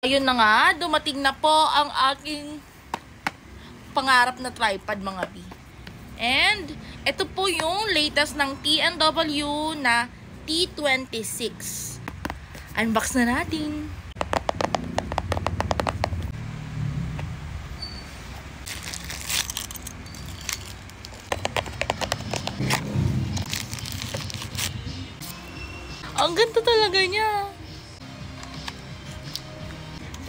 Ayun na nga, dumating na po ang aking pangarap na tripod mga B. And, ito po yung latest ng TNW na T26. Unbox na natin. Ang ganda talaga niya.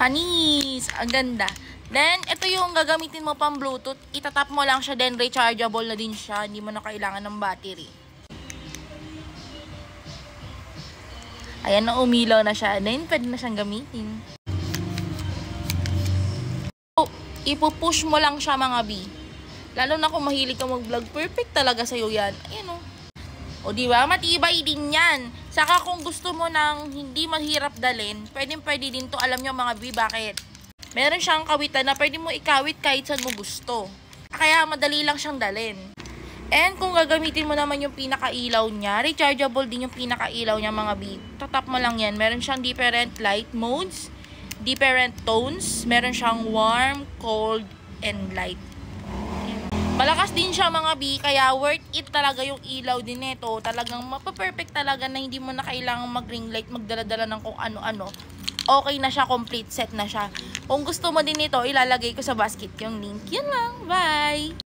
Panis! Ang ganda. Then, ito yung gagamitin mo pang Bluetooth. Itatap mo lang siya, then rechargeable na din siya. Hindi mo na kailangan ng battery. Ayan na, umilaw na siya. Then, pwede na siyang gamitin. So, ipupush mo lang siya mga B. Lalo na kung mahilig ka mag-vlog, perfect talaga sa'yo yan. Ayan o. O diba? Matibay din yan. Saka kung gusto mo nang hindi mahirap dalhin, pwede din to. Alam nyo mga B, bakit? Meron siyang kawitan na pwede mo ikawit kahit saan mo gusto. Kaya madali lang siyang dalhin. And kung gagamitin mo naman yung pinakailaw niya, rechargeable din yung pinakailaw niya mga B. Tatap mo lang yan. Meron siyang different light modes, different tones. Meron siyang warm, cold, and light. Malakas din siya mga B, kaya worth it talaga yung ilaw din nito. Talagang mapaperfect talaga na hindi mo na kailangang mag-ring light, magdala-dala ng kung ano-ano. Okay na siya, complete set na siya. Kung gusto mo din ito, ilalagay ko sa basket yung link. Yun lang, bye!